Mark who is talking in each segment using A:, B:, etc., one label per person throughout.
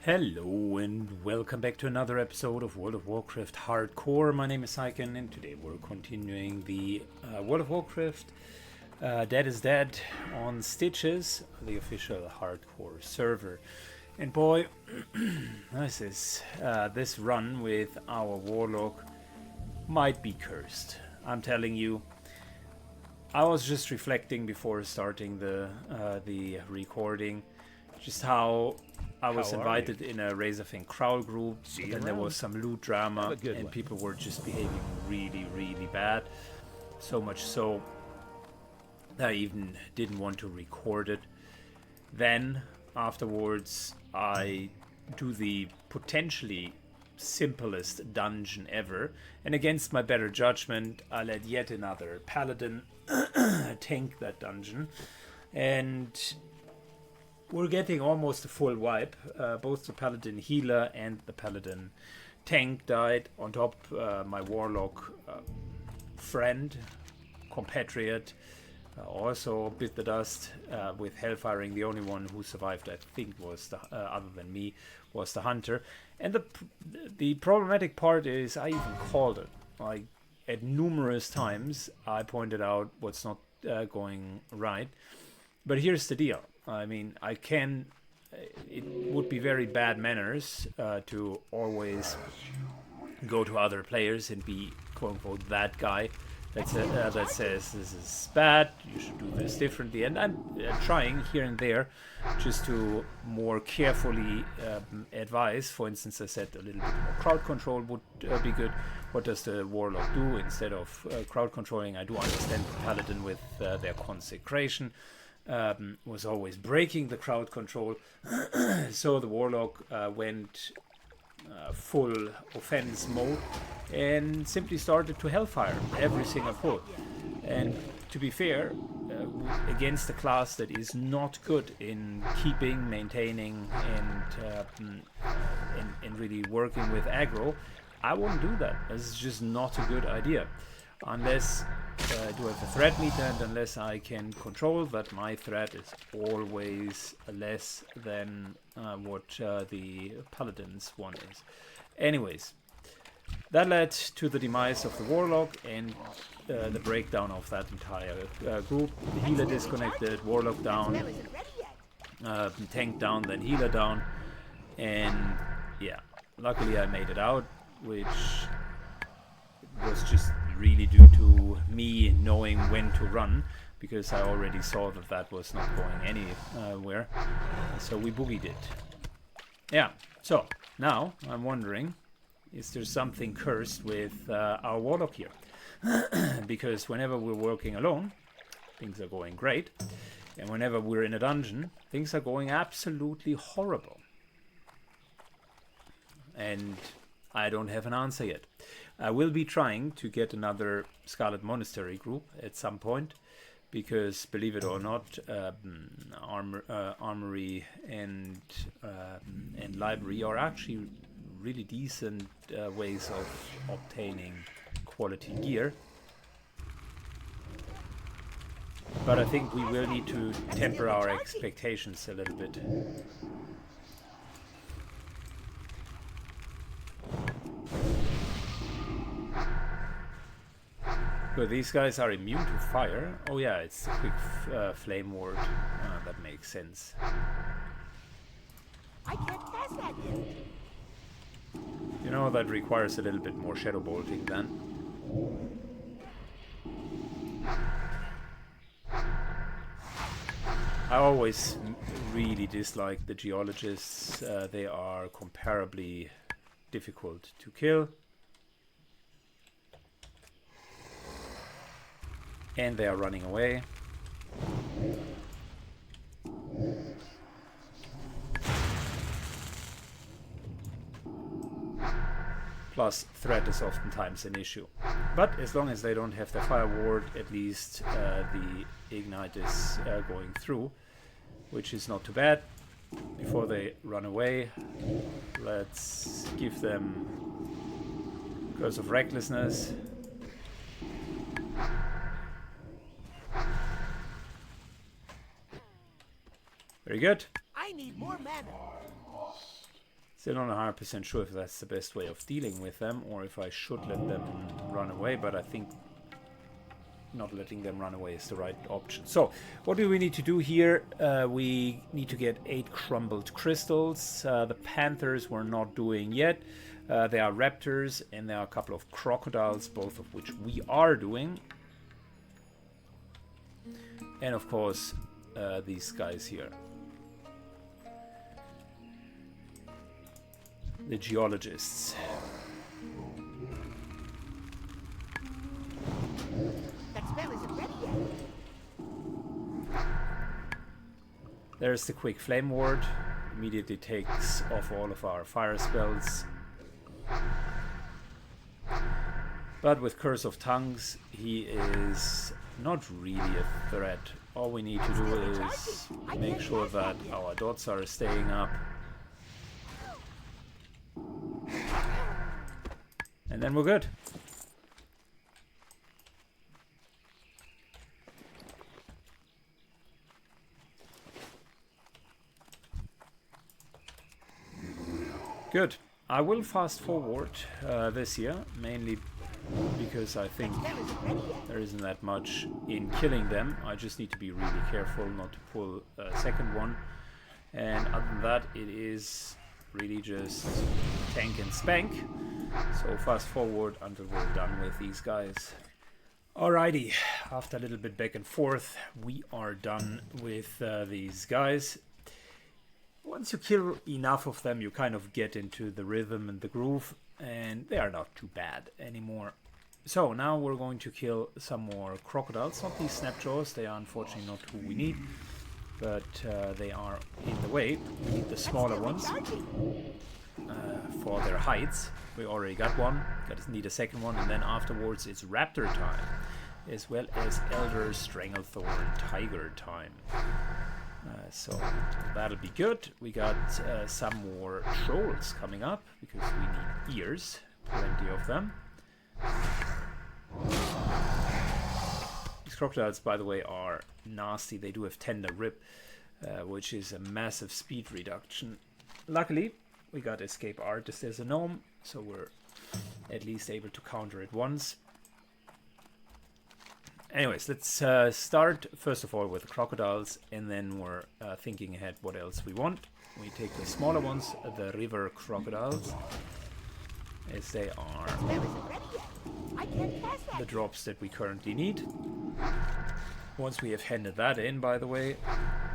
A: Hello and welcome back to another episode of World of Warcraft Hardcore. My name is Syken and today we're continuing the World of Warcraft Dead is Dead on Stitches, the official hardcore server. And boy, this run with our Warlock might be cursed. I'm telling you. I was just reflecting before starting the recording, just how I was invited in a Razorfang crowd group, and then there was some loot drama, and people were just behaving really, really bad. So much so that I even didn't want to record it. Then, afterwards, I do the potentially simplest dungeon ever, and against my better judgment, I let yet another paladin tank that dungeon, and we're getting almost a full wipe. Both the paladin healer and the paladin tank died. On top, my warlock friend, compatriot, also bit the dust with hellfiring. The only one who survived, I think, was other than me, was the hunter. And the problematic part is, I even called it. Like at numerous times, I pointed out what's not going right. But here's the deal. I mean, it would be very bad manners to always go to other players and be, quote-unquote, that guy that says this is bad, you should do this differently. And I'm trying here and there just to more carefully advise. For instance, I said a little bit more crowd control would be good. What does the warlock do instead of crowd controlling? I do understand the paladin with their consecration was always breaking the crowd control. So the warlock went full offense mode and simply started to hellfire every single pull. And to be fair, against a class that is not good in keeping, maintaining, and really working with aggro, I wouldn't do that. This is just not a good idea. Unless I do have a threat meter, and unless I can control that my threat is always less than what the paladin's one is. Anyways, that led to the demise of the warlock and the breakdown of that entire group. The healer disconnected, warlock down, tank down, then healer down, and yeah, luckily I made it out, which was just really due to me knowing when to run, because I already saw that was not going anywhere. So we boogied it. Yeah, so now I'm wondering, is there something cursed with our warlock here? Because whenever we're working alone, things are going great. And whenever we're in a dungeon, things are going absolutely horrible. And I don't have an answer yet. I will be trying to get another Scarlet Monastery group at some point, because believe it or not, armory and library are actually really decent ways of obtaining quality gear. But I think we will need to temper our expectations a little bit. Good, these guys are immune to fire. Oh yeah, it's a quick flame ward. That makes sense.
B: I can't cast that yet.
A: You know, that requires a little bit more shadow bolting then. I always really dislike the geologists. They are comparably difficult to kill. And they are running away. Plus, threat is oftentimes an issue. But as long as they don't have the fire ward, at least the ignite is going through, which is not too bad. Before they run away, let's give them Curse of Recklessness. Very good.
B: I need more mana.
A: Still not 100% sure if that's the best way of dealing with them, or if I should let them run away, but I think not letting them run away is the right option. So, what do we need to do here? We need to get 8 crumbled crystals. The panthers we're not doing yet. There are raptors, and there are a couple of crocodiles, both of which we are doing. And of course, these guys here. The geologists.
B: That spell isn't ready yet.
A: There's the quick flame ward. Immediately takes off all of our fire spells. But with Curse of Tongues, he is not really a threat. All we need to do is make sure that our dots are staying up. And then we're good. Good. I will fast forward this year, mainly because I think there isn't that much in killing them. I just need to be really careful not to pull a second one. And other than that, it is really just tank and spank. So fast forward until we're done with these guys. Alrighty, after a little bit back and forth, we are done with these guys. Once you kill enough of them, you kind of get into the rhythm and the groove, and they are not too bad anymore. So now we're going to kill some more crocodiles. Not these snapjaws, they are unfortunately not who we need, but they are in the way. We need the smaller ones for their heights. We already got one, need a second one, and then afterwards it's raptor time, as well as elder stranglethorn tiger time. So that'll be good. We got some more trolls coming up because we need ears, plenty of them. These crocodiles, by the way, are nasty. They do have tender rib, which is a massive speed reduction. Luckily, we got escape artist as a gnome, so we're at least able to counter it once. Anyways, let's start first of all with the crocodiles, and then we're thinking ahead what else we want. We take the smaller ones, the river crocodiles, as they are the drops that we currently need. Once we have handed that in, by the way,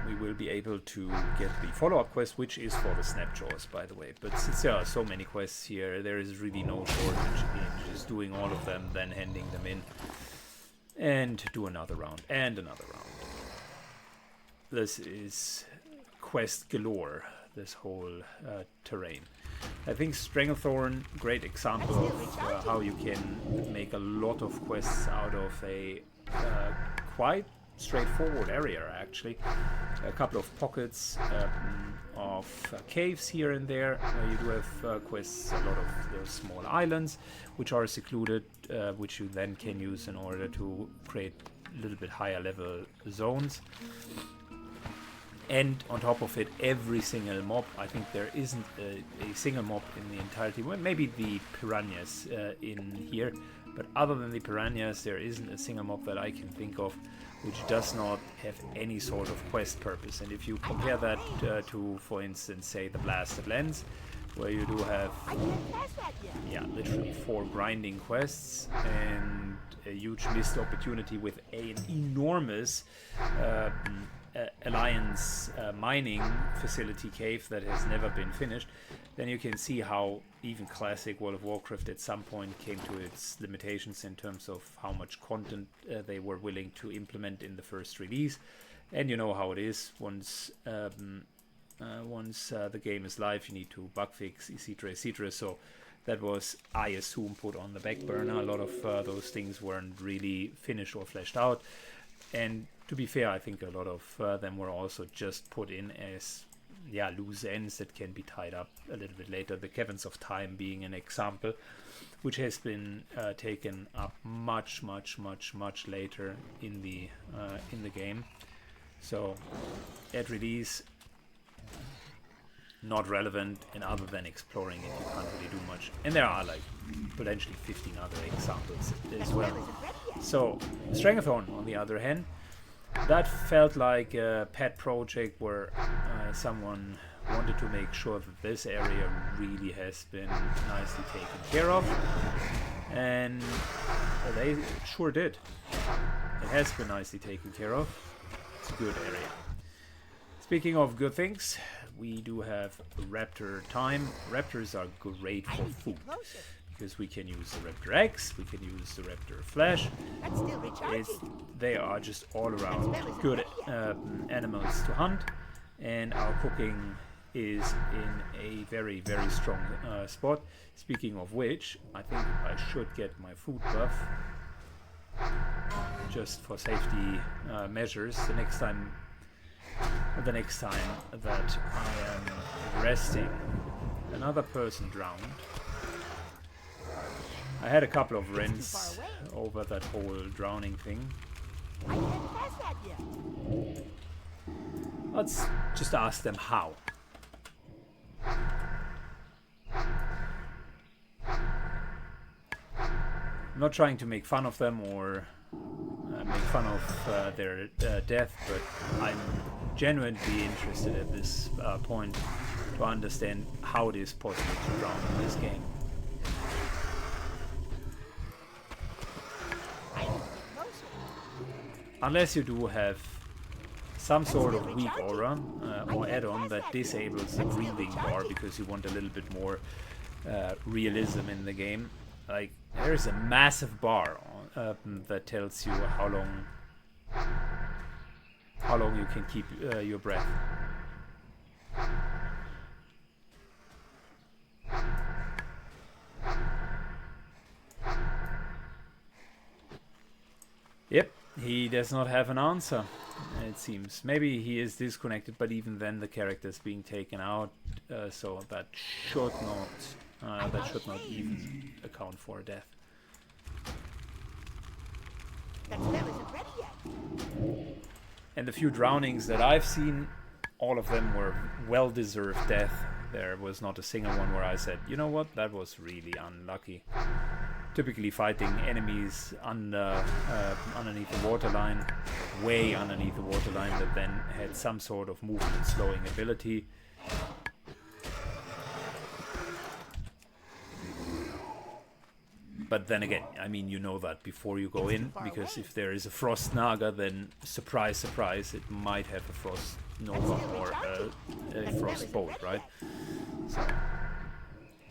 A: we will be able to get the follow-up quest, which is for the snapjaws, by the way. But since there are so many quests here, there is really no shortage in just doing all of them, then handing them in. And do another round, and another round. This is quest galore, this whole terrain. I think Stranglethorn, great example of how you can make a lot of quests out of a quite straightforward area, actually. A couple of pockets of caves here and there, where you do have quests, a lot of those small islands, which are secluded, which you then can use in order to create a little bit higher level zones. And on top of it, every single mob, I think there isn't a single mob in the entirety, well, maybe the piranhas in here, but other than the piranhas, there isn't a single mob that I can think of which does not have any sort of quest purpose. And if you compare that to, for instance, say the Blasted Lens, where you do have, yeah, literally 4 grinding quests and a huge missed opportunity with an enormous Alliance mining facility cave that has never been finished, then you can see how even classic World of Warcraft at some point came to its limitations in terms of how much content they were willing to implement in the first release. And you know how it is. Once the game is live, you need to bug fix, etc., etc. So that was, I assume, put on the back burner. A lot of those things weren't really finished or fleshed out. And to be fair, I think a lot of them were also just put in as, yeah, loose ends that can be tied up a little bit later. The Caverns of Time being an example, which has been taken up much later in the game. So at release, not relevant, and other than exploring it, you can't really do much. And there are like potentially 15 other examples as well. So Stranglethorn, on the other hand, that felt like a pet project where someone wanted to make sure that this area really has been nicely taken care of, and they sure did. It has been nicely taken care of. It's a good area. Speaking of good things, we do have raptor time. Raptors are great for food because we can use the raptor eggs, we can use the raptor flesh. They are just all around good animals to hunt, and our cooking is in a very, very strong spot. Speaking of which, I think I should get my food buff just for safety measures the next time that I am resting. Another person drowned. I had a couple of rents over that whole drowning thing.
B: I can't pass that yet.
A: Let's just ask them how. I'm not trying to make fun of them or make fun of their death, but I'm genuinely interested at this point to understand how it is possible to drown in this game. Unless you do have some sort of weak aura or add-on that disables the breathing bar because you want a little bit more realism in the game. Like, there's a massive bar that tells you how long you can keep your breath. Yep, he does not have an answer, it seems. Maybe he is disconnected, but even then the character is being taken out, so that should not even account for death.
B: That spell isn't ready yet.
A: And the few drownings that I've seen, all of them were well-deserved death. There was not a single one where I said, you know what, that was really unlucky. Typically fighting enemies underneath the waterline, way underneath the waterline, that then had some sort of movement slowing ability. But then again, I mean, you know that before you go in, because if there is a Frost Naga, then surprise, surprise, it might have a Frost Nova or a Frost Bolt, right? So.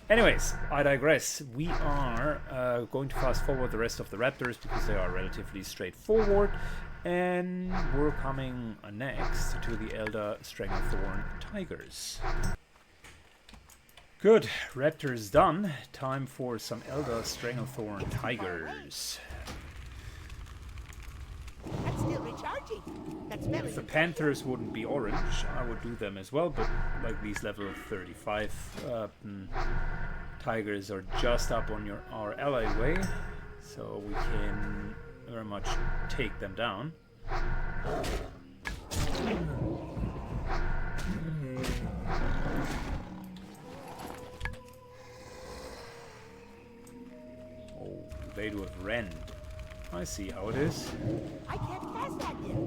A: Anyways, I digress. We are going to fast forward the rest of the raptors because they are relatively straightforward. And we're coming next to the Elder Stranglethorn Tigers. Good, raptors done. Time for some Elder Stranglethorn Tigers.
B: That's still recharging. That spell
A: If the
B: isn't
A: Panthers wouldn't be orange, I would do them as well, but like these level 35 Tigers are just up on our ally way, so we can very much take them down. Oh, they do have rend. I see how it is.
B: I can't pass that yet.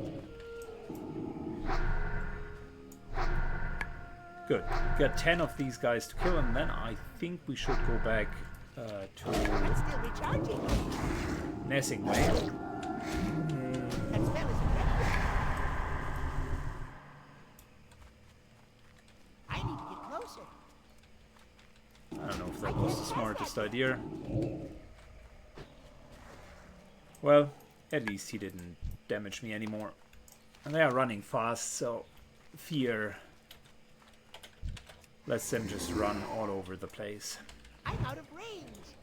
A: Good. Got 10 of these guys to kill, and then I think we should go back to
B: That's still recharging.
A: Nessing Way.
B: That spell isn't ready yet. I need to get closer.
A: I don't know if that was the smartest idea. Well, at least he didn't damage me anymore. And they are running fast, so fear lets them just run all over the place.
B: I'm out of range.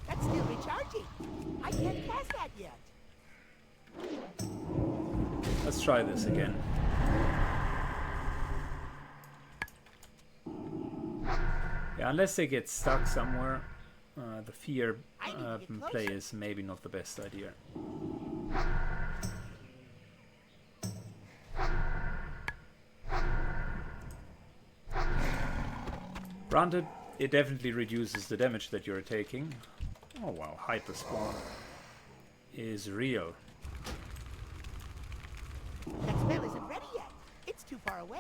B: That's still recharging. I can't pass that yet.
A: Let's try this again. Yeah, unless they get stuck somewhere, the fear play is maybe not the best idea. Granted, it definitely reduces the damage that you're taking. Oh wow, hyper spawn is real.
B: That spell isn't ready yet. It's too far away.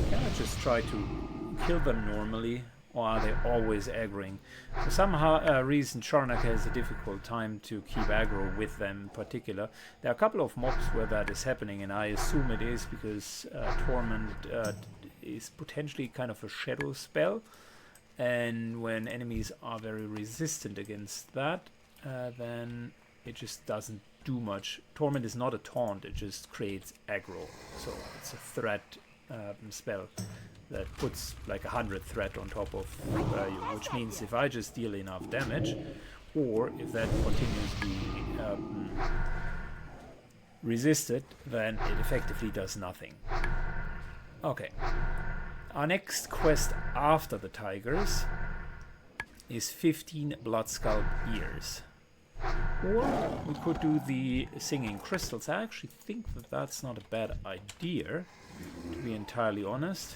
A: Can I just try to kill them normally, or are they always aggroing? For some reason, Sharnak has a difficult time to keep aggro with them in particular. There are a couple of mobs where that is happening, and I assume it is because Torment is potentially kind of a shadow spell, and when enemies are very resistant against that, then it just doesn't do much. Torment is not a taunt, it just creates aggro, so it's a threat spell that puts like 100 threat on top of you, which means if I just deal enough damage, or if that continues being resisted, then it effectively does nothing. Okay, our next quest after the tigers is 15 Bloodscalp ears. Or we could do the singing crystals. I actually think that that's not a bad idea, to be entirely honest.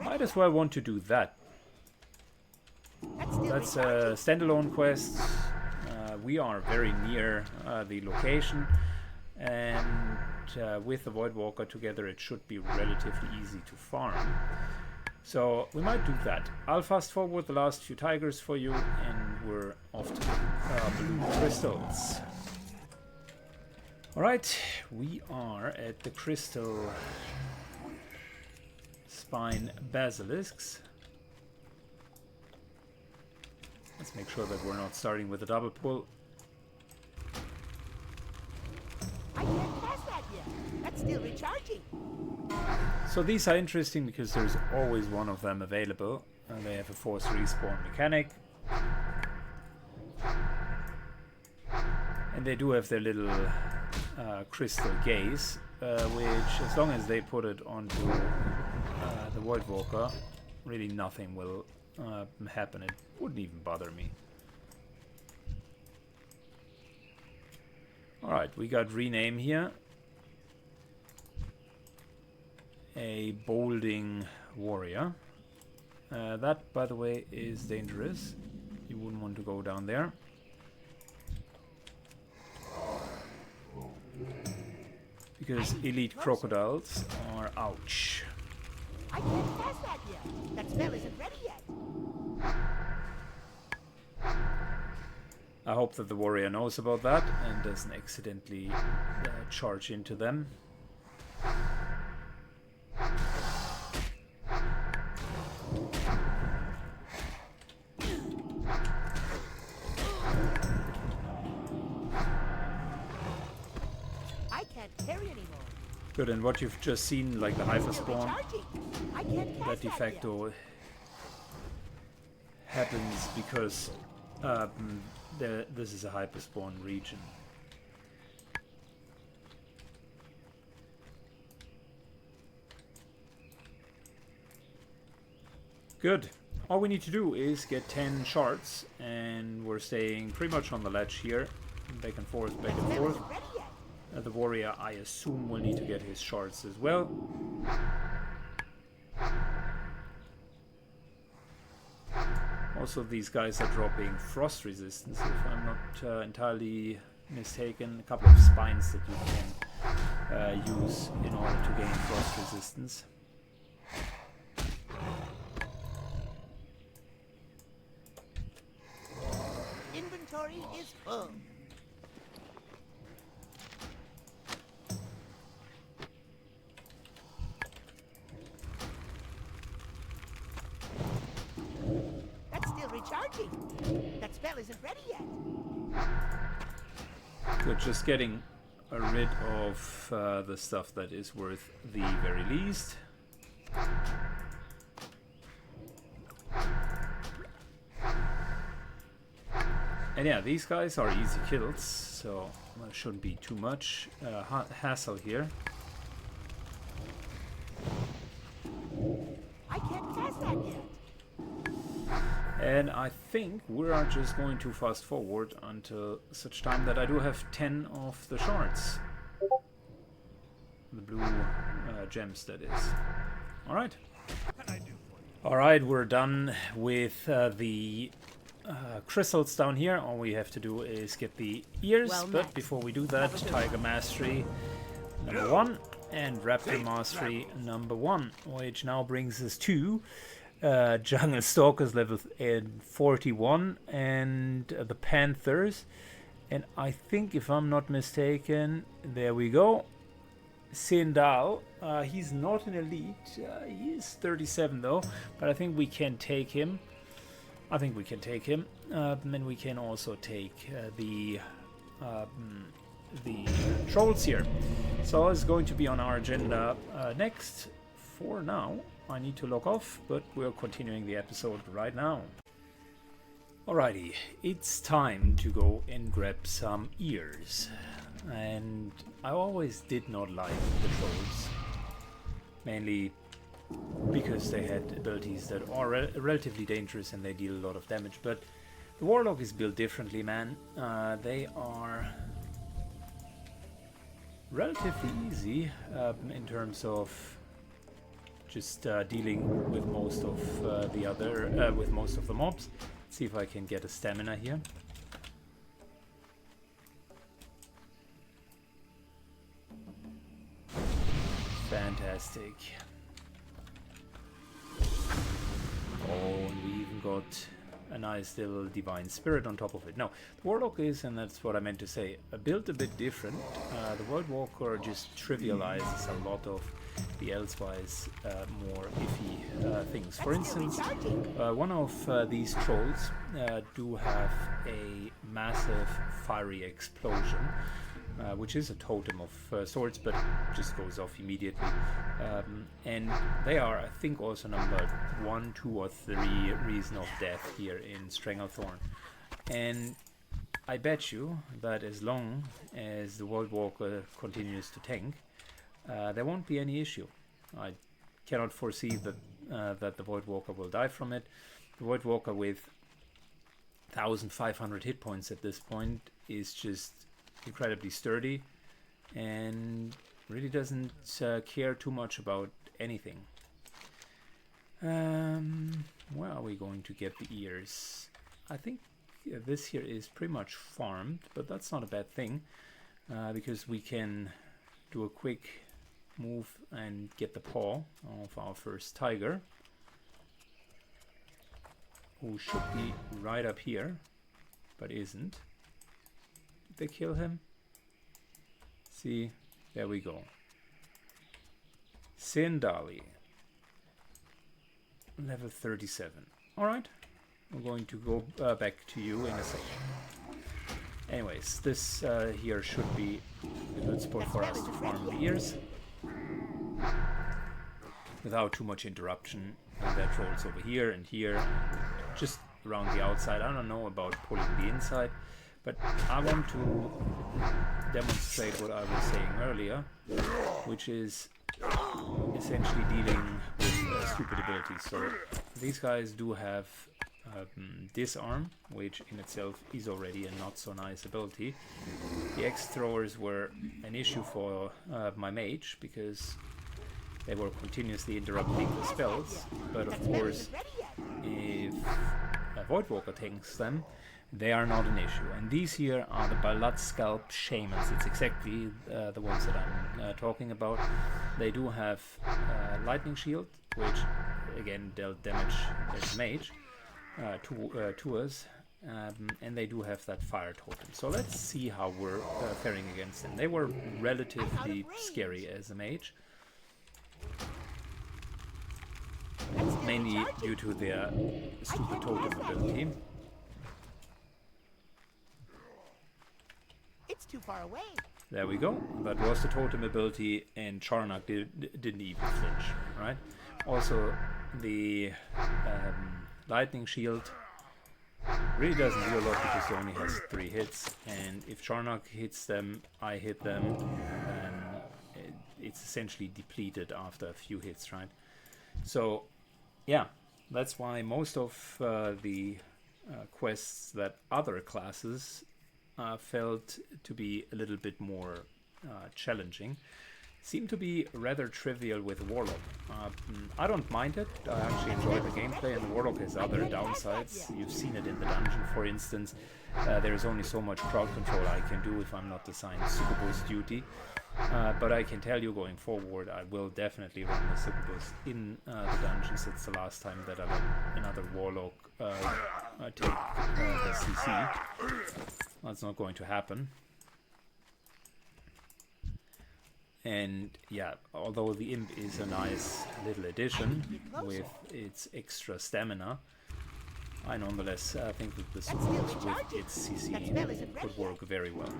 A: Might as well want to do that. That's a standalone quest. We are very near the location, and with the Voidwalker together it should be relatively easy to farm. So we might do that. I'll fast forward the last few tigers for you, and we're off to the blue crystals. Alright, we are at the crystal spine basilisks. Let's make sure that we're not starting with a double pull.
B: I can't cast that yet. That's still recharging.
A: So these are interesting because there's always one of them available, and they have a forced respawn mechanic. And they do have their little crystal gaze, which, as long as they put it onto the Voidwalker, really nothing will happen. It wouldn't even bother me. Alright, we got rename here. A bolding warrior. That, by the way, is dangerous. You wouldn't want to go down there. Because elite crocodiles are ouch.
B: I can't cast that yet. That spell isn't ready yet.
A: I hope that the warrior knows about that and doesn't accidentally charge into them.
B: I can't carry anymore.
A: Good, and what you've just seen, like the hyper spawn,
B: I can't cast
A: that de facto happens because this is a hyper spawn region. Good. All we need to do is get 10 shards, and we're staying pretty much on the ledge here, back and forth, back and forth. The warrior, I assume, will need to get his shards as well. Also, these guys are dropping frost resistance, if I'm not entirely mistaken. A couple of spines that you can use in order to gain frost resistance.
B: Inventory is full. That's still recharging. That spell isn't ready yet.
A: Good, just getting rid of the stuff that is worth the very least. And yeah, these guys are easy kills, so there shouldn't be too much hassle here.
B: I can't cast that yet.
A: And I think we are just going to fast forward until such time that I do have 10 of the shards. The blue gems, that is. Alright. Alright, we're done with the crystals down here. All we have to do is get the ears.
B: Well
A: but
B: met.
A: before we do that, Tiger Mastery number 1 and Raptor Mastery number 1, which now brings us to Jungle Stalkers level 41 and the Panthers. And I think, if I'm not mistaken, there we go. Sindal, he's not an elite. He is 37 though, but I think we can take him. And we can also take the trolls here. So it's going to be on our agenda next. For now, I need to log off, but we're continuing the episode right now. Alrighty, it's time to go and grab some ears. And I always did not like the trolls, mainly because they had abilities that are relatively dangerous and they deal a lot of damage. But the Warlock is built differently, man. They are relatively easy in terms of just dealing with most of the mobs. Let's see if I can get a stamina here. Fantastic. Oh, and we even got a nice little divine spirit on top of it. Now, the Warlock is, and that's what I meant to say, built a bit different. The World Walker just trivializes a lot of the elsewise more iffy things. For instance, one of these trolls do have a massive fiery explosion, which is a totem of swords, but just goes off immediately. And they are, I think, also numbered 1, 2, or 3 reason of death here in Stranglethorn. And I bet you that as long as the World Walker continues to tank, there won't be any issue. I cannot foresee that the Void Walker will die from it. The Void Walker with 1,500 hit points at this point is just incredibly sturdy and really doesn't care too much about anything. Where are we going to get the ears? I think this here is pretty much farmed, but that's not a bad thing, because we can do a quick move and get the paw of our first tiger, who should be right up here, but isn't. Did they kill him? See, there we go. Sindali, level 37. Alright, we're going to go back to you in a second. Anyways, this here should be a good spot for us to farm the ears without too much interruption. And there are trolls over here and here, just around the outside. I don't know about pulling the inside, but I want to demonstrate what I was saying earlier, which is essentially dealing with stupid abilities. So these guys do have disarm, which in itself is already a not so nice ability. The X throwers were an issue for my mage because they were continuously interrupting the spells, but of course if a Void Walker tanks them, they are not an issue. And these here are the Blood Scalp Shamans. It's exactly the ones that I'm talking about. They do have Lightning Shield, which again dealt damage as mage to us, and they do have that Fire Totem. So let's see how we're faring against them. They were relatively scary as a mage, mainly due to their stupid totem ability.
B: It's too far away.
A: There we go. That was the totem ability, and Charnock didn't even flinch, right? Also, the Lightning Shield really doesn't do a lot because he only has 3 hits, and if Charnock hits them, I hit them, it's essentially depleted after a few hits, right? So, yeah, That's why most of the quests that other classes felt to be a little bit more challenging seem to be rather trivial with Warlock. I don't mind it. I actually enjoy the gameplay, and the Warlock has other downsides. You've seen it in the dungeon, for instance. There's only so much crowd control I can do if I'm not assigned succubus duty. But I can tell you, going forward, I will definitely run the succubus in the dungeons. It's the last time that I let another Warlock take the CC. That's not going to happen. And yeah, although the imp is a nice little addition with its extra stamina, I nonetheless think that the succubus with its CC could work very well.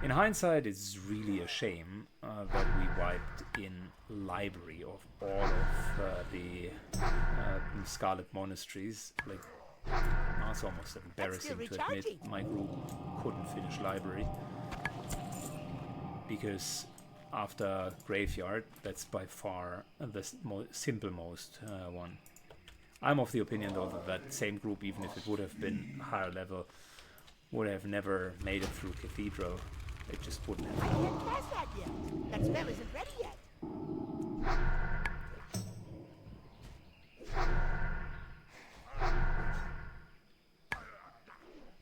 A: In hindsight, it's really a shame that we wiped in library of all of the Scarlet Monasteries. Like, it's almost embarrassing to admit my group couldn't finish library. Because after Graveyard, that's by far the most one. I'm of the opinion, though, that that same group, even if it would have been higher level, would have never made it through Cathedral. It just wouldn't have.
B: I can't cast that yet. That spell isn't ready yet.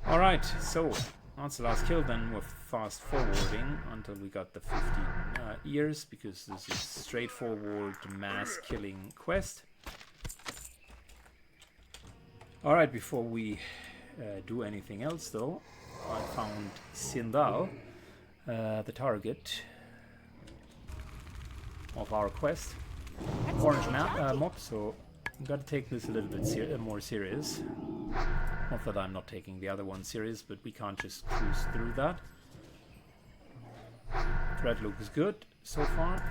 A: Alright, so that's the last kill then. With fast forwarding until we got the 15 ears, because this is straightforward mass killing quest. Alright, before we do anything else though, I found Sindal, the target of our quest. Orange mob, so I've got to take this a little bit more serious. Not that I'm not taking the other one serious, but we can't just cruise through that. Threat looks good so far.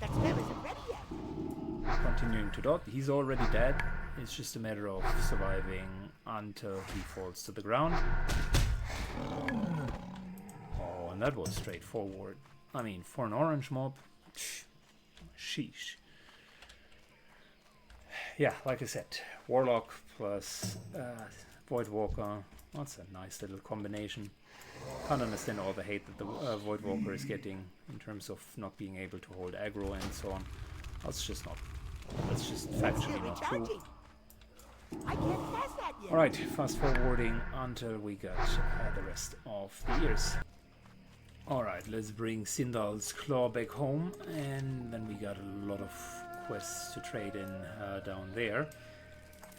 B: That spell isn't ready yet.
A: Continuing to dot. He's already dead. It's just a matter of surviving until he falls to the ground. Oh, and that was straightforward. I mean, for an orange mob, sheesh. Yeah, like I said, Warlock plus Voidwalker. That's a nice little combination. Can't understand all the hate that the Voidwalker is getting in terms of not being able to hold aggro and so on. That's just factually not true.
B: I can't cast that yet.
A: Alright, fast forwarding until we got the rest of the years. Alright, let's bring Sindal's Claw back home, and then we got a lot of quests to trade in down there.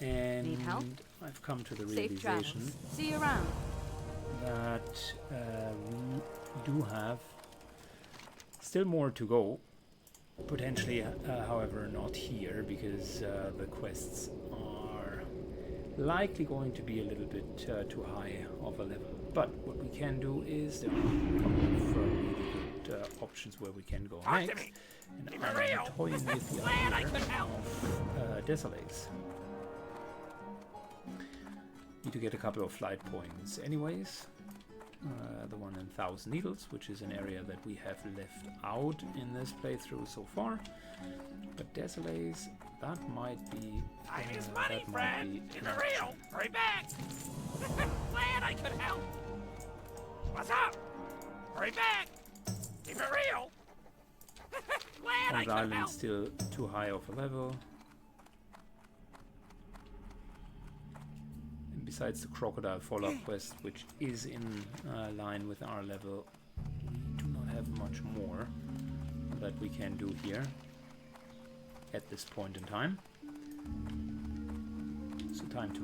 A: And
C: Need help?
A: I've come to the
C: Safe
A: realization
C: travels. See you around.
A: that we do have still more to go. Potentially, however, not here, because the quests are likely going to be a little bit too high of a level. But what we can do is there are a couple of really good options where we can go next. And I'm toying with the idea of Desolates. Need to get a couple of flight points anyways. The one in 1,000 Needles, which is an area that we have left out in this playthrough so far. But Desolates, that might be...
D: Time is money, friend! Keep it real! Hurry back! Glad I could help! What's up? Hurry back! Keep it real! Glad I
A: the
D: could
A: island's
D: help!
A: still too high of a level. And besides the Crocodile Fallout quest, which is in line with our level, we do not have much more that we can do here at this point in time. So time to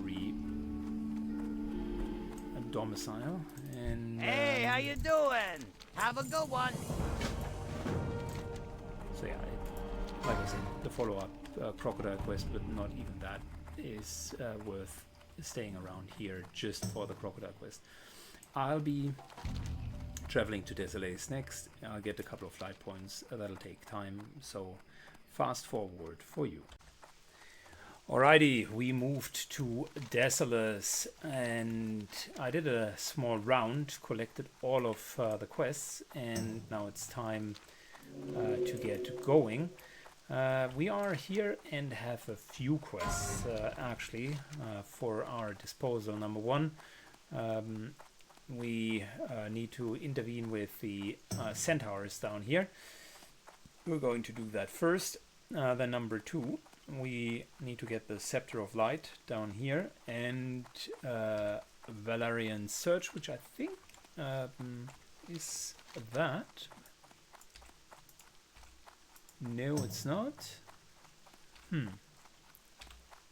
A: domicile and
D: Hey, how you doing? Have a good one!
A: so yeah, like I said, the follow-up Crocodile quest, but not even that is worth staying around here just for the Crocodile quest. I'll be traveling to Desolates next. I'll get a couple of flight points. That'll take time, so fast forward for you. Alrighty, we moved to Desolates, and I did a small round, collected all of the quests, and now it's time to get going. We are here and have a few quests actually for our disposal. Number one, we need to intervene with the centaurs down here. We're going to do that first. Then number two, we need to get the Scepter of Light down here, and Valerian Search, which I think is that. No, it's not. Not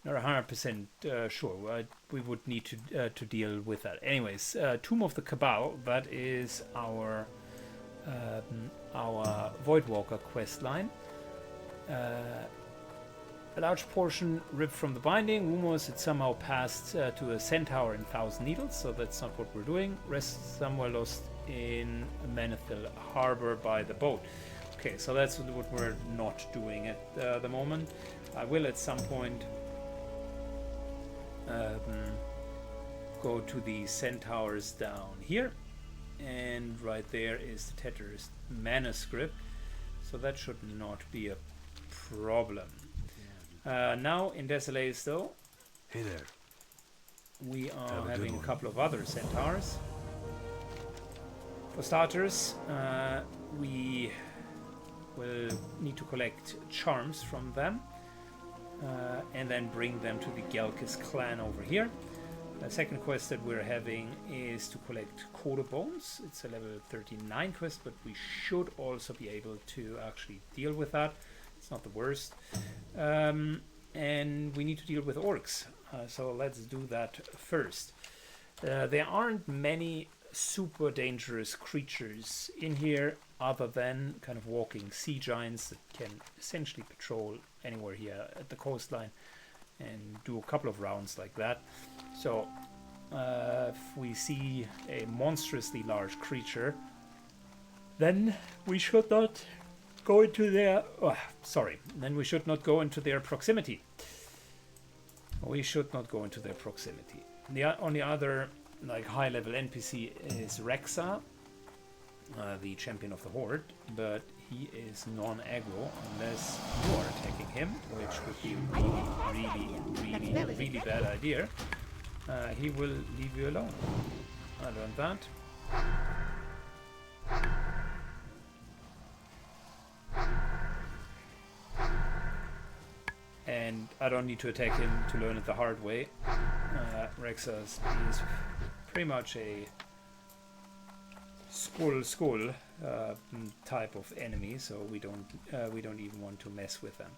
A: 100% sure. We would need to deal with that. Anyways, Tomb of the Cabal. That is our Voidwalker quest line. A large portion ripped from the binding. Rumors it somehow passed to a centaur in Thousand Needles, so that's not what we're doing. Rest somewhere lost in Manethil Harbor by the boat. Okay, so that's what we're not doing at the moment. I will at some point go to the centaurs down here, and right there is the Tetris manuscript, so that should not be a problem. Now in Desolace though,
C: Hey there.
A: we are having a couple of other centaurs. For starters, we will need to collect charms from them and then bring them to the Gelkis clan over here. The second quest that we're having is to collect Coda Bones. It's a level 39 quest, but we should also be able to actually deal with that. It's not the worst. And we need to deal with orcs. So let's do that first. There aren't many super dangerous creatures in here other than kind of walking sea giants that can essentially patrol anywhere here at the coastline and do a couple of rounds like that. So if we see a monstrously large creature, then we should not go into their then we should not go into their proximity. We should not go into their proximity. The only other like high level NPC is Rexa, the champion of the horde, but he is non-aggro unless you are attacking him, which would be a really bad idea. He will leave you alone. I learned that. And I don't need to attack him to learn it the hard way. Rexa is pretty much a skull type of enemy, so we don't even want to mess with them.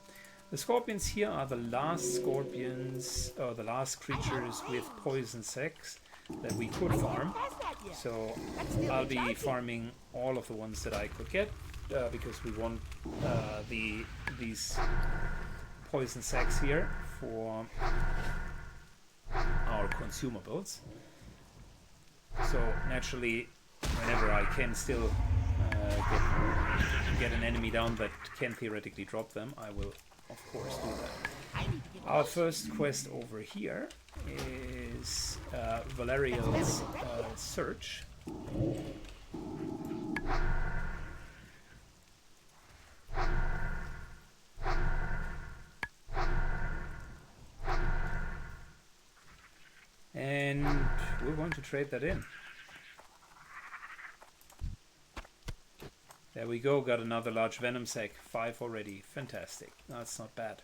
A: The scorpions here are the last scorpions, or the last creatures with poison sacks that we could farm. So I'll be farming all of the ones that I could get because we want these poison sacks here for our consumables. So naturally, whenever I can still get an enemy down that can theoretically drop them, I will of course do that. Our first quest over here is Valerial's Search. And we're going to trade that in. There we go, got another large venom sac. 5 already. Fantastic. That's not bad.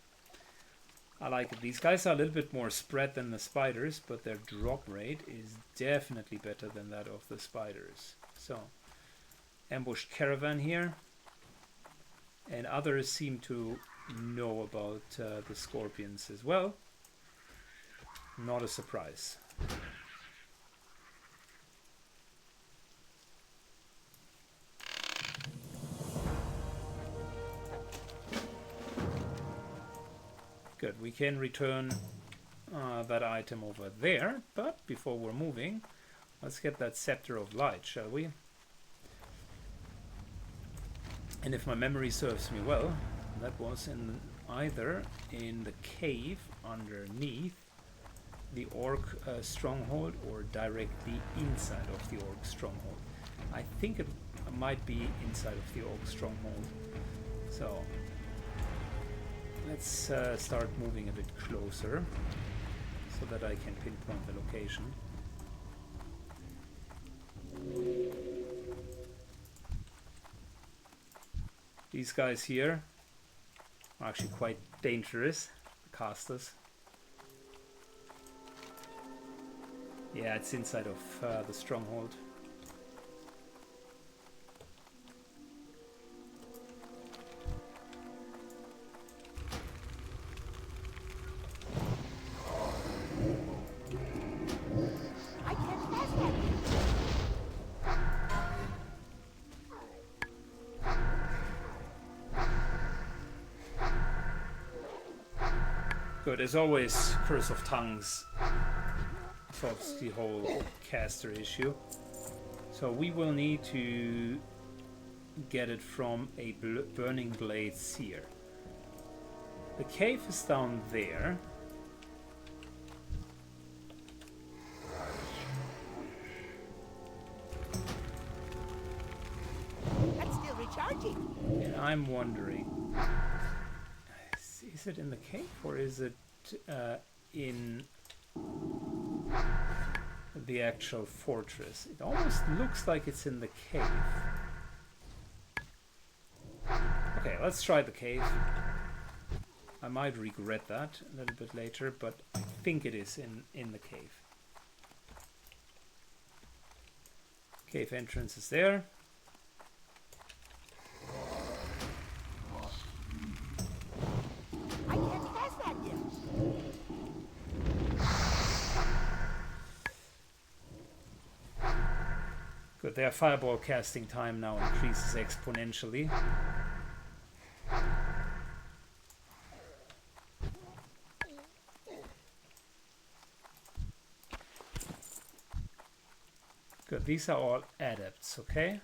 A: I like it. These guys are a little bit more spread than the spiders, but their drop rate is definitely better than that of the spiders. So, ambushed caravan here. And others seem to know about the scorpions as well. Not a surprise. Good, we can return that item over there, but before we're moving, let's get that Scepter of Light, shall we? And if my memory serves me well, that was either in the cave underneath the orc stronghold or directly inside of the orc stronghold. I think it might be inside of the Oak Stronghold. So let's start moving a bit closer so that I can pinpoint the location. These guys here are actually quite dangerous, the casters. Yeah, it's inside of the stronghold.
B: I can't pass that.
A: Good, as always, Curse of Tongues solves the whole caster issue. So we will need to get it from a Burning Blade Seer. The cave is down there.
B: That's still recharging.
A: And I'm wondering, is it in the cave or is it in the actual fortress? It almost looks like it's in the cave. Okay, let's try the cave. I might regret that a little bit later, but I think it is in the cave. Cave entrance is there.
B: I can't pass that yet.
A: Good, their fireball casting time now increases exponentially. Good, these are all adepts, okay?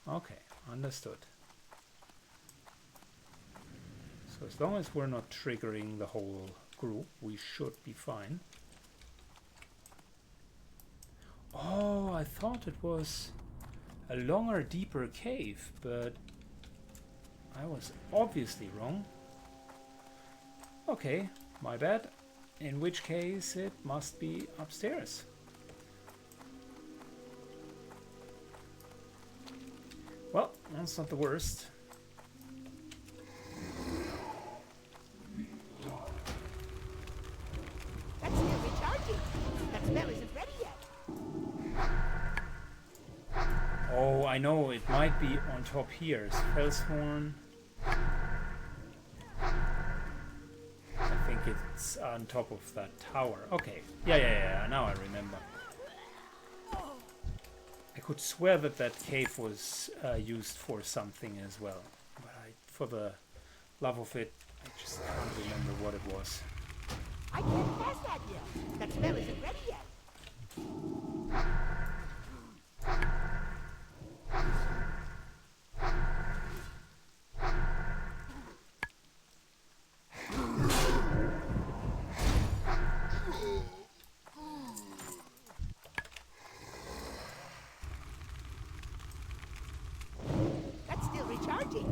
A: Okay, understood. So as long as we're not triggering the whole group, we should be fine. Oh, I thought it was a longer, deeper cave, but I was obviously wrong. Okay, my bad. In which case it must be upstairs. Well, that's not the worst.
B: That's still recharging. That spell isn't ready yet.
A: Oh, I know, it might be on top here. Fellshorn. I think it's on top of that tower. Okay, yeah, now I remember. I could swear that that cave was used for something as well. But for the love of it, I just can't remember what it was.
B: I can't pass that yet. That spell isn't ready yet. That's still recharging.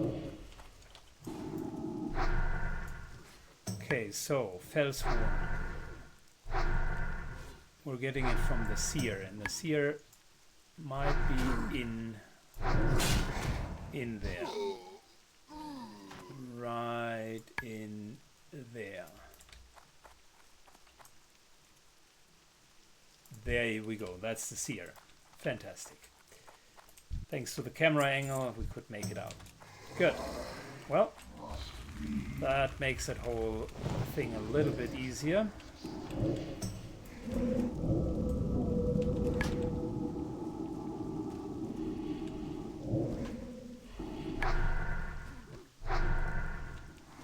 A: Okay, so Fellshorn. We're getting it from the Seer, and the Seer might be in there. Right in there. There we go, that's the Seer. Fantastic. Thanks to the camera angle, we could make it out. Good. Well, that makes that whole thing a little bit easier.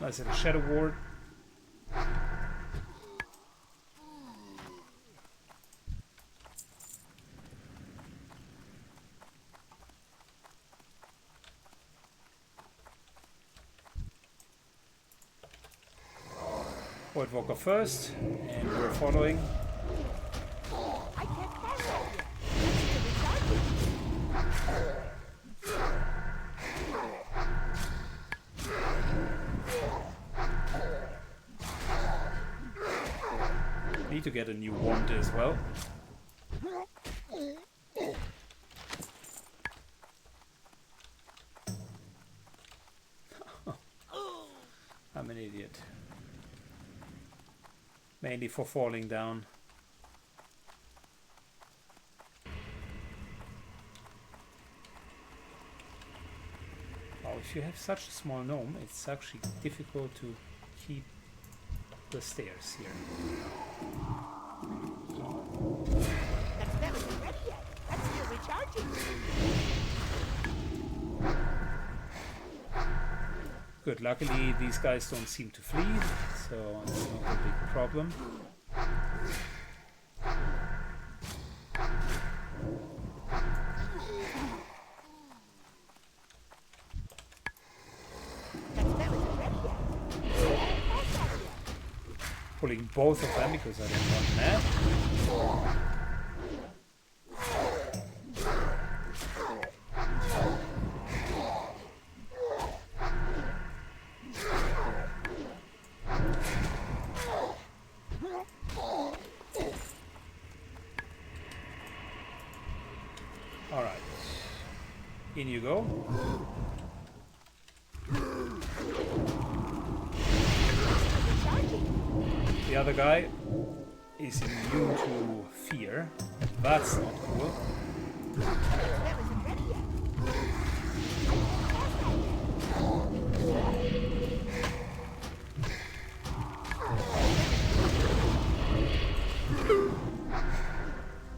A: Nice little Shadow Ward. Void Walker first, and we're following.
B: I can't pass that yet. That's still recharging.
A: need to get a new wand as well. I'm an idiot. Mainly for falling down. Oh, if you have such a small gnome, it's actually difficult to keep the stairs here.
B: That spell isn't ready yet. That's still recharging.
A: Good, luckily these guys don't seem to flee, so it's not a big problem. Pulling both of them because I don't want that. All right, in you go. The other guy is immune to fear. That's not cool.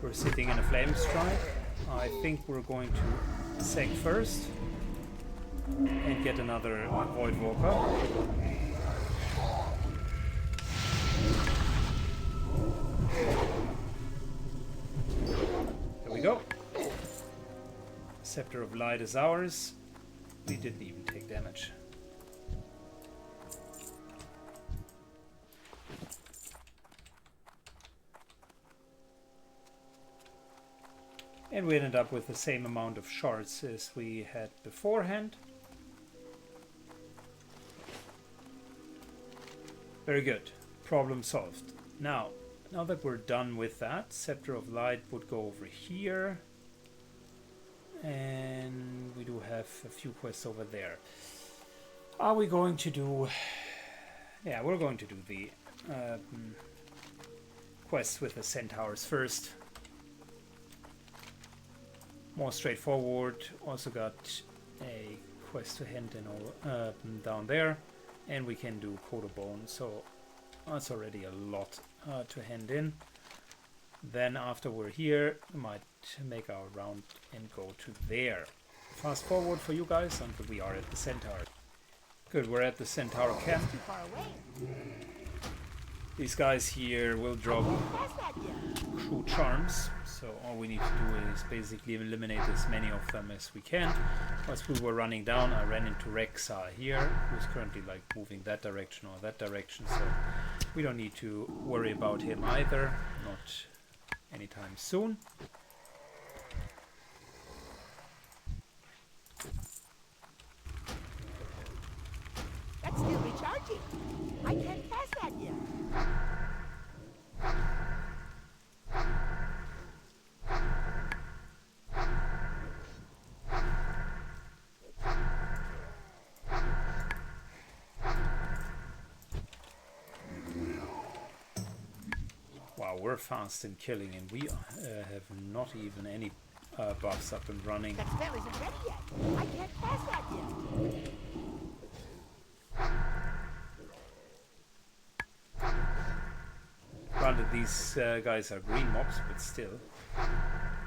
A: We're sitting in a flame strike. I think we're going to seg first and get another Void Walker. There we go. Scepter of Light is ours. We didn't even take damage. And we ended up with the same amount of shards as we had beforehand. Very good. Problem solved. Now that we're done with that, Scepter of Light would go over here. And we do have a few quests over there. Are we going to do... Yeah, we're going to do the quests with the centaurs first. More straightforward. Also got a quest to hand in down there. And we can do Coat of Bone, so that's already a lot to hand in. Then after we're here, we might make our round and go to there. Fast forward for you guys until we are at the Centaur. Good, we're at the Centaur camp.
B: Too far away.
A: These guys here will drop
B: Past that yet.
A: true charms, so all we need to do is basically eliminate as many of them as we can. As we were running down, I ran into Rexa here, who's currently like moving that direction or that direction, so we don't need to worry about him either, not anytime soon.
B: That's still recharging. I can't pass that yet.
A: Wow, we're fast in killing, and we have not even any buffs up and running.
B: That spell isn't ready yet. I can't pass that yet.
A: Granted, these guys are green mobs, but still,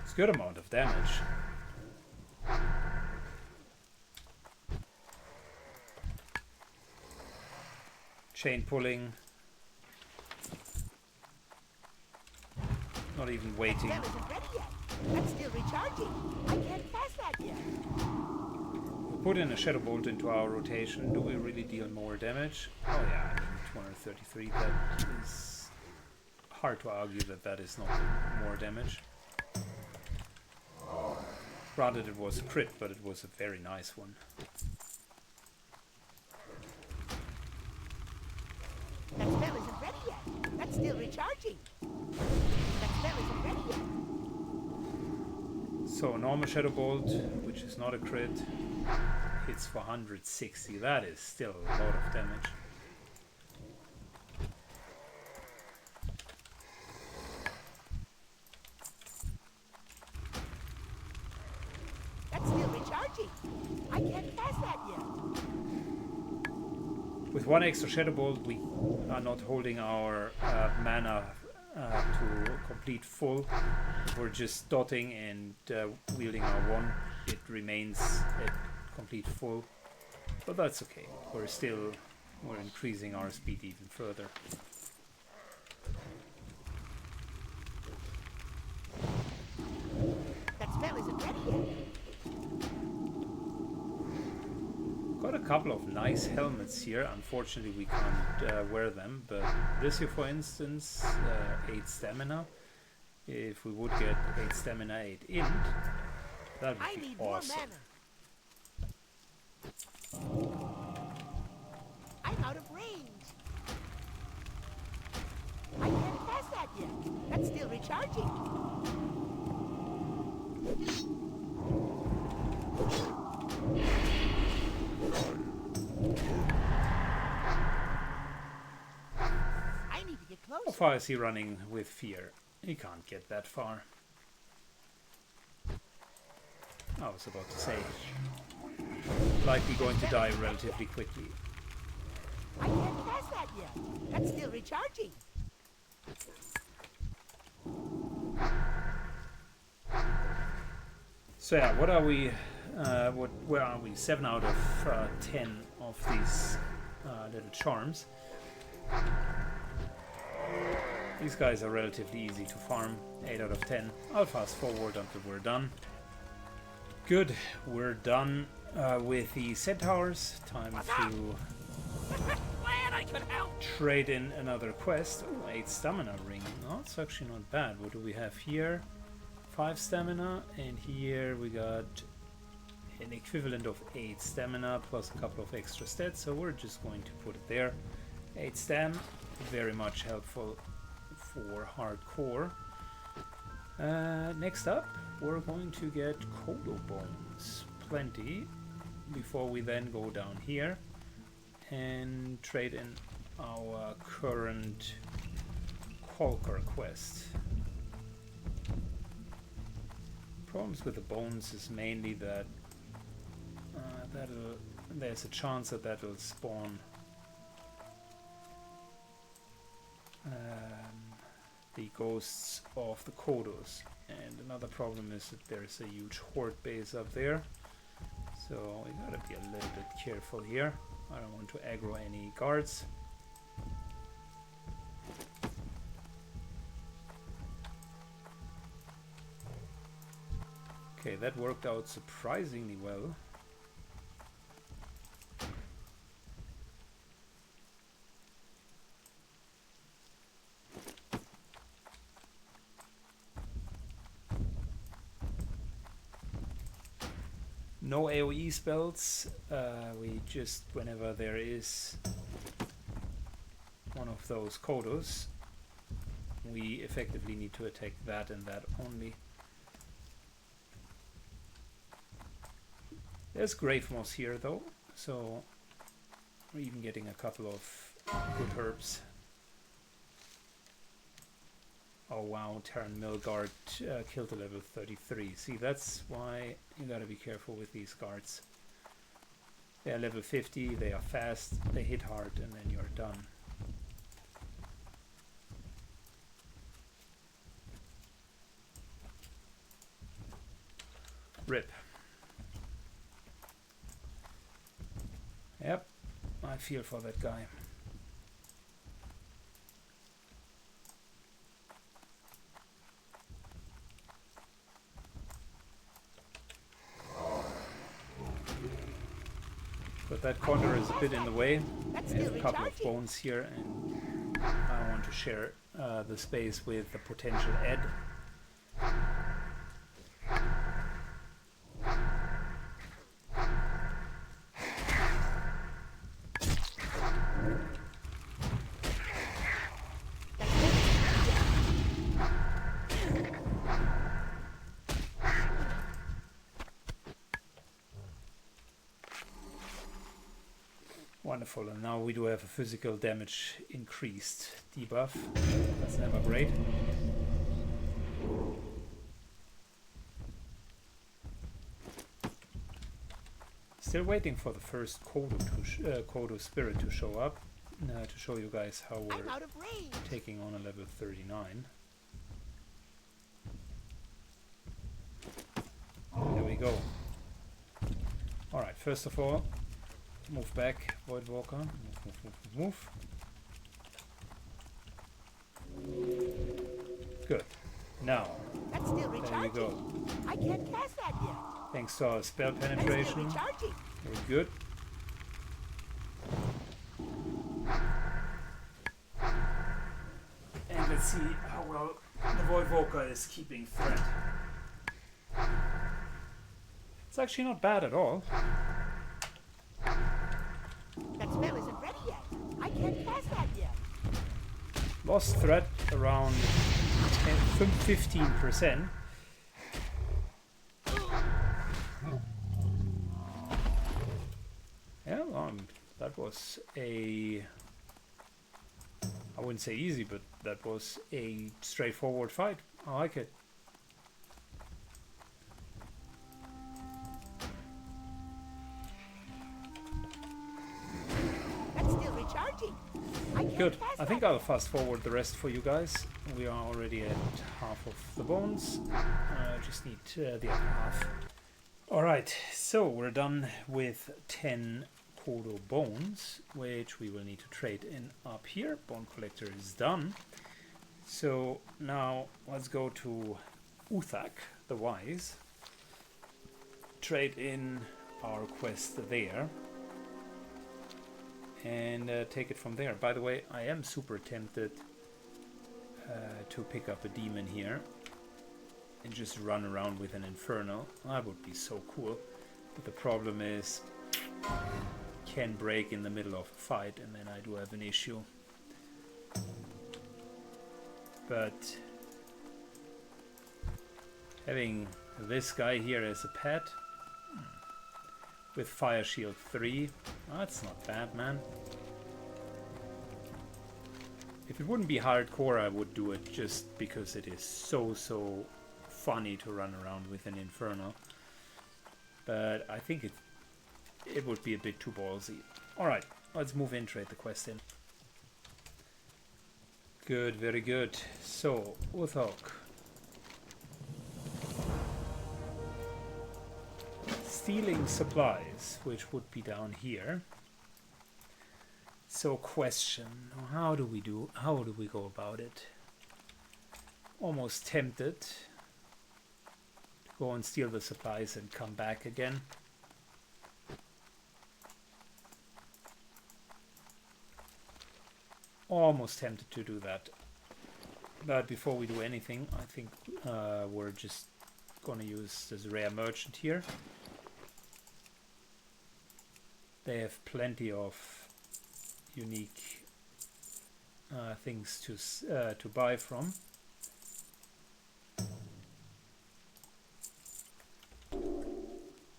A: it's a good amount of damage. Chain pulling. Not even waiting.
B: That spell isn't ready yet. That's still recharging. I can't pass that yet.
A: Put in a Shadow Bolt into our rotation. Do we really deal more damage? Oh yeah, I mean 233. That is hard to argue that that is not more damage. Granted, it was a crit, but it was a very nice one.
B: That spell isn't ready yet. That's still recharging. That spell isn't ready yet.
A: So normal Shadow Bolt, which is not a crit, hits for 160. That is still a lot of damage.
B: That's still recharging. I can't pass that yet.
A: With one extra Shadow Bolt, we are not holding our mana to complete full. If we're just dotting and wielding our one, it remains at complete full. But that's okay. We're increasing our speed even further.
B: That spell isn't ready yet.
A: Got a couple of nice helmets here. Unfortunately, we can't wear them. But this here, for instance, 8 stamina. If we would get 8 stamina, 8 int, that would be awesome.
B: More mana. I'm out of range. I can't pass that yet. That's still recharging. I need to get closer.
A: How far is he running with fear? He can't get that far. I was about to say, likely going to die relatively quickly.
B: I can't pass that yet. That's still recharging.
A: So yeah, what are we? Where are we? 7 out of 10 of these little charms. These guys are relatively easy to farm. 8 out of 10. I'll fast forward until we're done. Good, we're done with the centaurs. Time to
D: Glad I could help.
A: trade in another quest. Oh, 8 stamina ring. Oh, it's actually not bad. What do we have here? 5 stamina, and here we got an equivalent of 8 stamina plus a couple of extra stats, so we're just going to put it there. 8 stam, very much helpful for hardcore. Next up, we're going to get Kodo bones, plenty, before we then go down here and trade in our current Calker quest. Problems with the bones is mainly that there's a chance that that'll spawn the ghosts of the Kodos, and another problem is that there's a huge horde base up there, so we gotta be a little bit careful here. I don't want to aggro any guards. Okay, that worked out surprisingly well. No AoE spells. We just, whenever there is one of those Kodos, we effectively need to attack that and that only. There's grave moss here though, so we're even getting a couple of good herbs. Oh wow, Terran Milgard killed a level 33. See, that's why you gotta be careful with these guards. They are level 50, they are fast, they hit hard, and then you're done. Rip. Yep, I feel for that guy. But that corner is a bit in the way. I have a couple of bones here, and I want to share the space with the potential Ed. Wonderful, and now we do have a physical damage increased debuff. That's never great. Still waiting for the first Kodo spirit to show up, to show you guys how
B: I'm
A: we're
B: out of range.
A: taking on a level 39. There we go. Alright, first of all, move back, Void Walker. Move. Good. Now,
B: That's still
A: there you
B: recharging.
A: go.
B: I can't cast that yet.
A: Thanks to our spell
B: That's still
A: penetration.
B: recharging.
A: Very good. And let's see how well the Void Walker is keeping threat. It's actually not bad at all.
B: That spell isn't ready yet. I can't cast that yet.
A: Lost threat around 15%. Yeah, that was a... I wouldn't say easy, but that was a straightforward fight. I like it.
B: That's still recharging. I can't
A: Good.
B: cast
A: I think
B: that
A: I'll fast forward the rest for you guys. We are already at half of the bones. Just need the other half. Alright, so we're done with 10 Kodo bones, which we will need to trade in up here. Bone collector is done. So now let's go to Uthak, the Wise. Trade in our quest there. And take it from there. By the way, I am super tempted to pick up a demon here and just run around with an infernal. That would be so cool. But the problem is, can break in the middle of a fight, and then I do have an issue. But having this guy here as a pet with Fire Shield 3, that's not bad, man. If it wouldn't be hardcore, I would do it just because it is so funny to run around with an infernal. But I think it would be a bit too ballsy. Alright, let's move in, trade the quest in. Good, very good. So, Uthok. Stealing supplies, which would be down here. So, question, how do we go about it? Almost tempted to go and steal the supplies and come back again. Almost tempted to do that. But before we do anything, I think we're just gonna use this rare merchant here. They have plenty of unique things to buy from.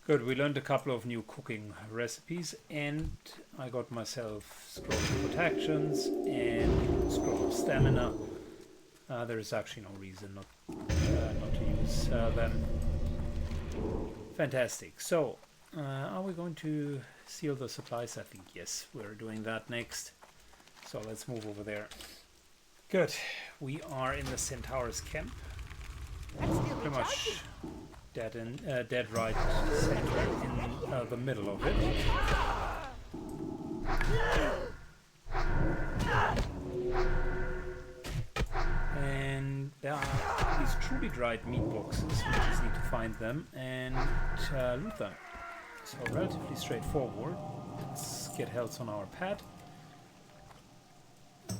A: Good, we learned a couple of new cooking recipes, and I got myself Scroll of Protections and Scroll of Stamina. There is actually no reason not to use them. Fantastic. So, are we going to seal the supplies? I think yes, we're doing that next. So let's move over there. Good. We are in the Centaur's camp. Pretty much dead right center in the middle of it. And there are these truly dried meat boxes. We just need to find them and loot them. So relatively straightforward. Let's get health on our pad.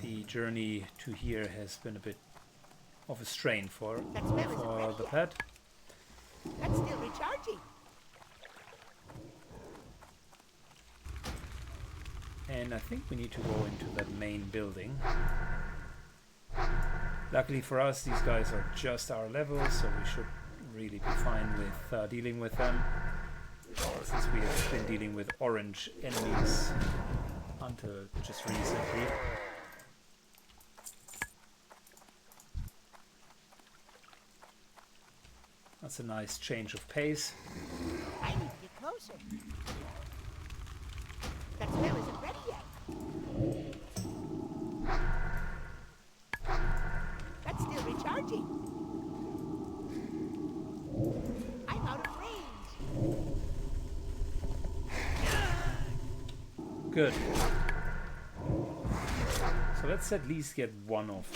A: The journey to here has been a bit of a strain for the pad.
B: That's still recharging.
A: And I think we need to go into that main building. Luckily for us, these guys are just our level, so we should really be fine with dealing with them. Since we have been dealing with orange enemies until just recently. That's a nice change of pace.
B: I need to get closer. That spell isn't ready yet. That's still recharging. I'm out of range.
A: Good. So let's at least get one of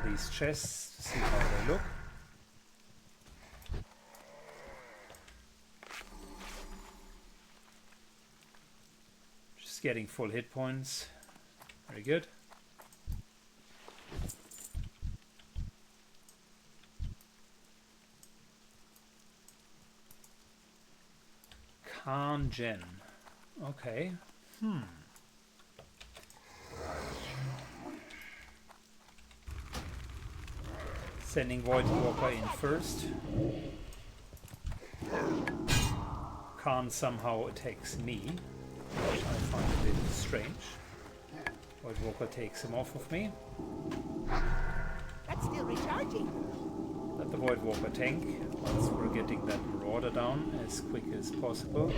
A: these chests to see how they look. Just getting full hit points. Very good. Khan Gen. Okay. Sending Void Walker in first. Khan somehow attacks me, which I find a bit strange. Void Walker takes him off of me.
B: That's still recharging.
A: Let the Void Walker tank once we're getting that Marauder down as quick as possible.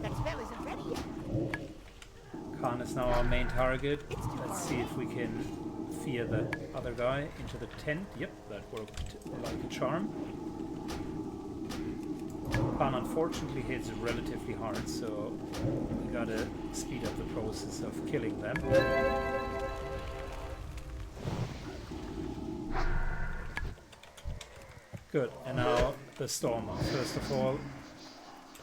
B: That spell isn't ready yet.
A: Khan is now our main target. Let's see if we can fear the other guy into the tent. Yep, that worked like a charm. Khan unfortunately hits relatively hard, so we gotta speed up the process of killing them. Good, and now the Stormer. First of all,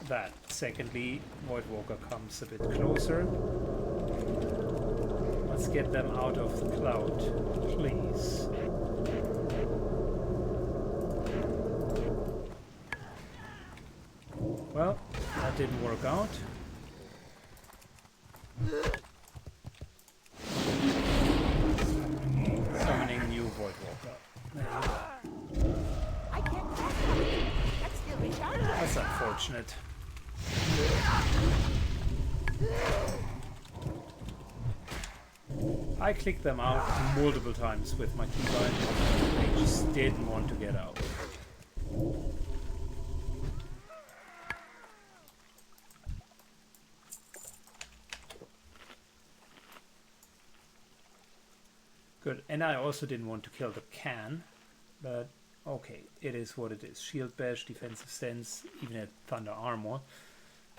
A: that. Secondly, Void Walker comes a bit closer. Let's get them out of the cloud, please. Well, that didn't work out. Summoning new Void Walker. There you go.
B: I can't pass that. That's still recharging.
A: That's unfortunate. I clicked them out multiple times with my keybind. They just didn't want to get out. Good, and I also didn't want to kill the can, but okay, it is what it is. Shield bash, defensive stance, even at thunder armor.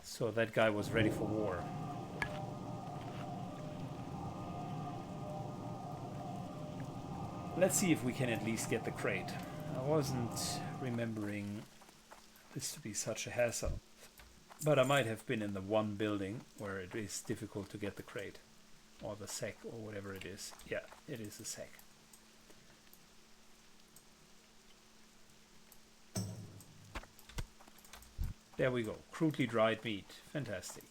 A: So that guy was ready for war. Let's see if we can at least get the crate. I wasn't remembering this to be such a hassle, but I might have been in the one building where it is difficult to get the crate. Or the sack, or whatever it is. Yeah, it is a sack. There we go. Crudely dried meat. Fantastic.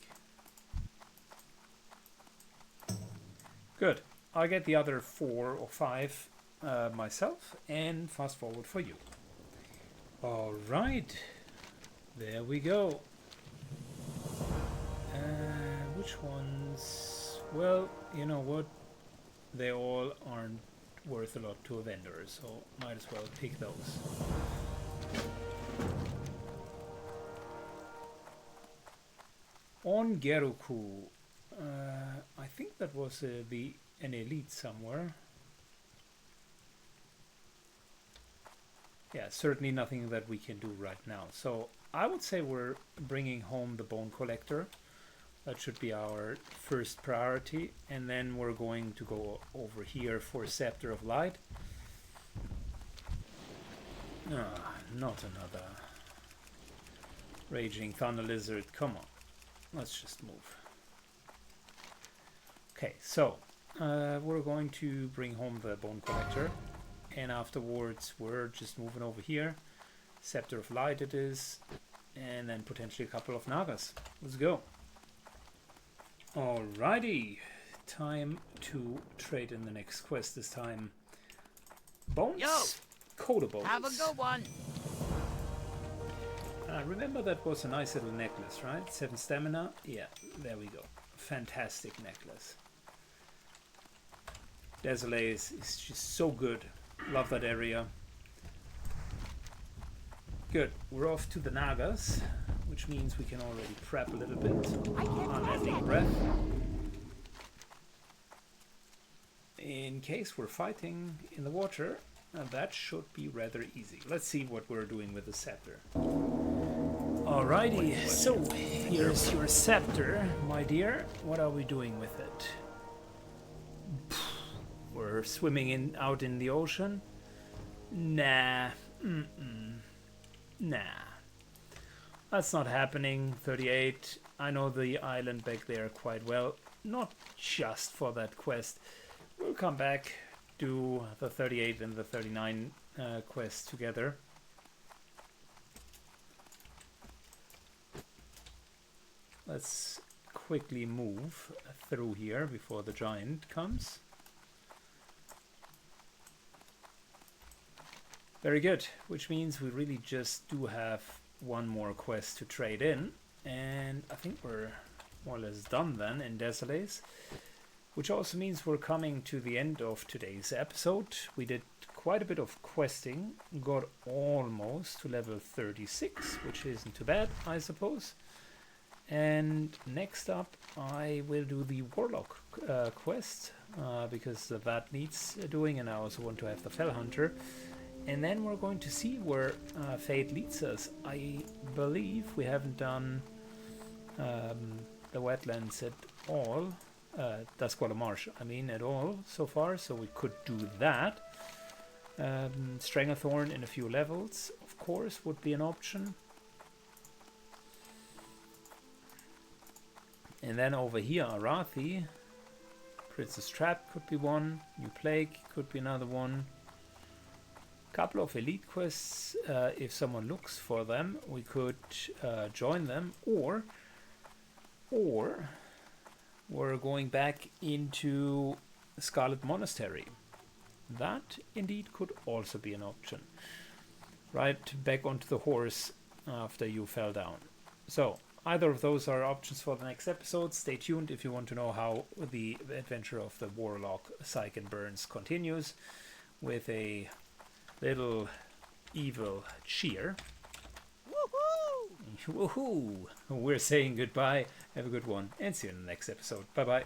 A: Good. I'll get the other 4 or 5 myself and fast forward for you. Alright. There we go. Which ones? Well, you know what? They all aren't worth a lot to a vendor, so might as well pick those. On Geruku, I think that was an elite somewhere. Yeah, certainly nothing that we can do right now. So I would say we're bringing home the Bone Collector. That should be our first priority, and then we're going to go over here for Scepter of Light. Not another Raging Thunder Lizard. Come on, let's just move. Okay, so we're going to bring home the Bone Collector, and afterwards we're just moving over here. Scepter of Light it is, and then potentially a couple of Nagas. Let's go. Alrighty, time to trade in the next quest. This time bones?
D: Yo!
A: Coda bones.
D: Have a good one.
A: Remember that was a nice little necklace, right? 7 stamina. Yeah, there we go. Fantastic necklace. Desolate is just so good. Love that area. Good. We're off to the Nagas, which means we can already prep a little bit.
B: I can't pass
A: Unending
B: that
A: breath. In case we're fighting in the water, that should be rather easy. Let's see what we're doing with the scepter. Alrighty, so here's your scepter, my dear. What are we doing with it? We're swimming out in the ocean? Nah. Nah. That's not happening. 38. I know the island back there quite well. Not just for that quest. We'll come back, do the 38 and the 39 quest together. Let's quickly move through here before the giant comes. Very good, which means we really just do have one more quest to trade in, and I think we're more or less done then in Desolace, which also means we're coming to the end of today's episode. We did quite a bit of questing, got almost to level 36, which isn't too bad, I suppose. And next up I will do the Warlock quest, because that needs doing, and I also want to have the Fell Hunter. And then we're going to see where fate leads us. I believe we haven't done the wetlands at all, Duskwalla Marsh, I mean, at all so far, so we could do that. Stranglethorn in a few levels, of course, would be an option. And then over here, Arathi, Princess Trap could be one, New Plague could be another one. Couple of elite quests, if someone looks for them, we could join them, or we're going back into Scarlet Monastery. That indeed could also be an option. Right back onto the horse after you fell down. So either of those are options for the next episode. Stay tuned if you want to know how the adventure of the Warlock Psych and Burns continues with a little evil cheer.
B: Woohoo!
A: Woohoo! We're saying goodbye. Have a good one and see you in the next episode. Bye bye.